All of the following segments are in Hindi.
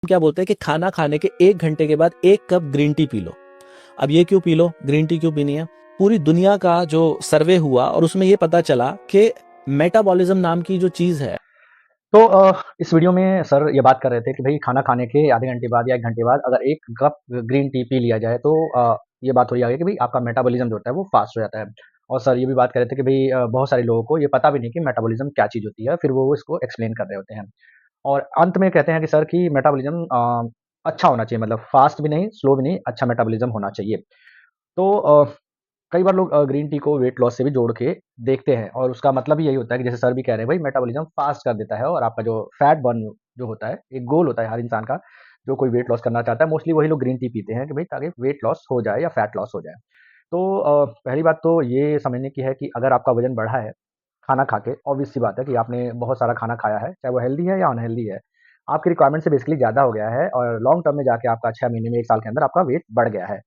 क्या बोलते हैं कि खाना खाने के 1 घंटे के बाद 1 cup green tea P low. अब ये क्यों पी लो, ग्रीन टी क्यों पीनी है? पूरी दुनिया का जो सर्वे हुआ और उसमें ये पता चला कि मेटाबॉलिज्म नाम की जो चीज है। तो इस वीडियो में सर ये बात कर रहे थे कि भाई खाना खाने के आधे घंटे बाद या 1 घंटे बाद अगर 1 कप ग्रीन टी पी लिया जाए तो ये बात हो जाएगी कि भाई आपका मेटाबॉलिज्म जो होता है वो फास्ट हो जाता है। और सर ये भी बात कर रहे थे कि भाई बहुत सारे लोगों को ये पता भी नहीं कि मेटाबॉलिज्म क्या चीज़ होती है, फिर वो इसको एक्सप्लेन कर रहे होते हैं। और अंत में कहते हैं कि सर कि मेटाबॉलिज्म अच्छा होना चाहिए, मतलब फास्ट भी नहीं, स्लो भी नहीं, अच्छा मेटाबॉलिज्म होना चाहिए। तो कई बार लोग ग्रीन टी को वेट लॉस से भी जोड़ के देखते हैं और उसका मतलब ही यही होता है कि जैसे सर भी कह रहे हैं भाई मेटाबॉलिज्म फास्ट कर देता है और आपका जो फैट बर्न जो होता है, एक गोल होता है हर इंसान का, जो कोई वेट लॉस करना चाहता है मोस्टली वही लोग ग्रीन टी पीते हैं कि भाई ताकि वेट लॉस हो जाए या फैट लॉस हो जाए। तो पहली बात तो ये समझने की है कि अगर आपका वजन बढ़ा है खाना खा के, ऑब्वियस सी बात है कि आपने बहुत सारा खाना खाया है, चाहे वो हेल्दी है या अनहेल्दी है, आपकी रिक्वायरमेंट से बेसिकली ज़्यादा हो गया है और लॉन्ग टर्म में जाके आपका 6 महीने में 1 साल के अंदर आपका वेट बढ़ गया है।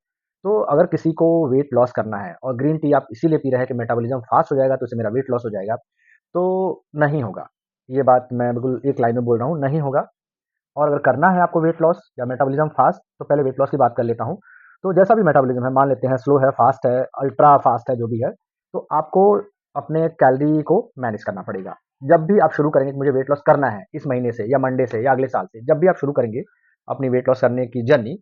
तो अगर किसी को वेट लॉस करना है और ग्रीन टी आप इसीलिए पी रहे हैं कि मेटाबॉलिज्म फास्ट हो जाएगा तो इससे मेरा वेट लॉस हो जाएगा, तो नहीं होगा। ये बात मैं बिल्कुल एक लाइन में बोल रहा हूँ, नहीं होगा। और अगर करना है आपको वेट लॉस या मेटाबॉलिज्म फास्ट, तो पहले वेट लॉस की बात कर लेता हूँ। तो जैसा भी मेटाबॉलिज्म है, मान लेते हैं स्लो है, फास्ट है, अल्ट्रा फास्ट है, जो भी है, तो आपको अपने कैलोरी को मैनेज करना पड़ेगा। जब भी आप शुरू करेंगे कि मुझे वेट लॉस करना है इस महीने से या मंडे से या अगले साल से, जब भी आप शुरू करेंगे अपनी वेट लॉस करने की जर्नी,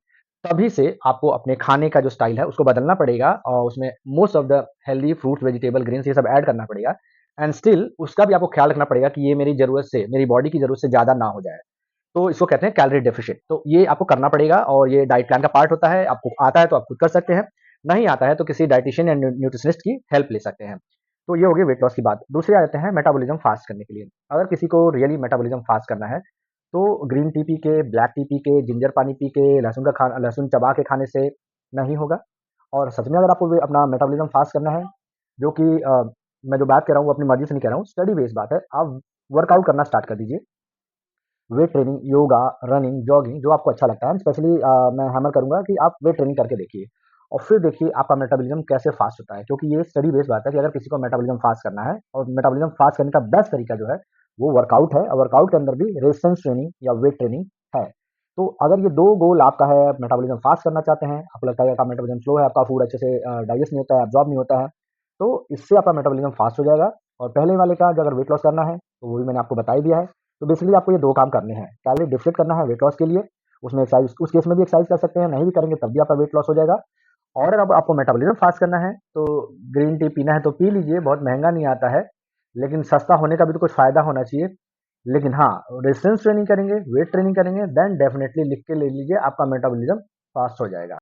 तभी से आपको अपने खाने का जो स्टाइल है उसको बदलना पड़ेगा और उसमें most of the healthy fruits, vegetable, grains ये सब ऐड करना पड़ेगा। एंड स्टिल उसका भी आपको ख्याल रखना पड़ेगा कि ये मेरी ज़रूरत से, मेरी बॉडी की ज़रूरत से ज़्यादा ना हो जाए। तो इसको कहते हैं कैलोरी डेफिशिएंट। तो ये आपको करना पड़ेगा और ये डाइट प्लान का पार्ट होता है। आपको आता है तो आप खुद कर सकते हैं, नहीं आता है तो किसी डाइटिशियन या न्यूट्रिशनिस्ट की हेल्प ले सकते हैं। तो ये हो गई वेट लॉस की बात। दूसरे आ जाते हैं मेटाबॉलिज्म फास्ट करने के लिए। अगर किसी को रियली मेटाबॉलिज्म फास्ट करना है, तो ग्रीन टी पी के, ब्लैक टी पी के, जिंजर पानी पी के, लहसुन चबा के खाने से नहीं होगा। और सच में अगर आपको अपना मेटाबॉलिज्म फास्ट करना है, जो कि मैं जो बात कर रहा हूँ वो अपनी मर्जी से नहीं कह रहा हूँ, स्टडी बेस्ड बात है, आप वर्कआउट करना स्टार्ट कर दीजिए। Weight training, yoga, running, jogging, जो आपको अच्छा लगता है। स्पेशली मैं हैमर करूँगा कि आप वेट ट्रेनिंग करके देखिए और फिर देखिए आपका मेटाबॉलिज्म कैसे फास्ट होता है, क्योंकि ये स्टडी बेस्ड बात है कि अगर किसी को मेटाबॉलिज्म फास्ट करना है और मेटाबॉलिज्म फास्ट करने का बेस्ट तरीका जो है वो वर्कआउट है और वर्कआउट के अंदर भी रेजिस्टेंस ट्रेनिंग या वेट ट्रेनिंग है। तो अगर ये दो गोल आपका है, मेटाबॉलिज्म फास्ट करना चाहते हैं, आपको लगता है कि आपका मेटाबॉलिज्म स्लो है, आपका फूड अच्छे से डाइजेस्ट नहीं होता है, एब्जॉर्ब नहीं होता है, तो इससे आपका मेटाबॉलिज्म फास्ट हो जाएगा। और पहले वाले का जो अगर वेट लॉस करना है तो वो भी मैंने आपको बता ही दिया है। तो बेसिकली आपको ये 2 काम करने हैं, कैलोरी डेफिसिट करना है वेट लॉस के लिए, उसमें एक्सरसाइज, उस केस में भी एक्सरसाइज कर सकते हैं, नहीं भी करेंगे तब भी आपका वेट लॉस हो जाएगा। और अब आपको मेटाबॉलिज्म फास्ट करना है, तो ग्रीन टी पीना है तो पी लीजिए, बहुत महँगा नहीं आता है, लेकिन सस्ता होने का भी तो कुछ फ़ायदा होना चाहिए। लेकिन हाँ, रेजिस्टेंस ट्रेनिंग करेंगे, वेट ट्रेनिंग करेंगे, देन डेफिनिटली लिख के ले लीजिए, आपका मेटाबॉलिज्म फास्ट हो जाएगा।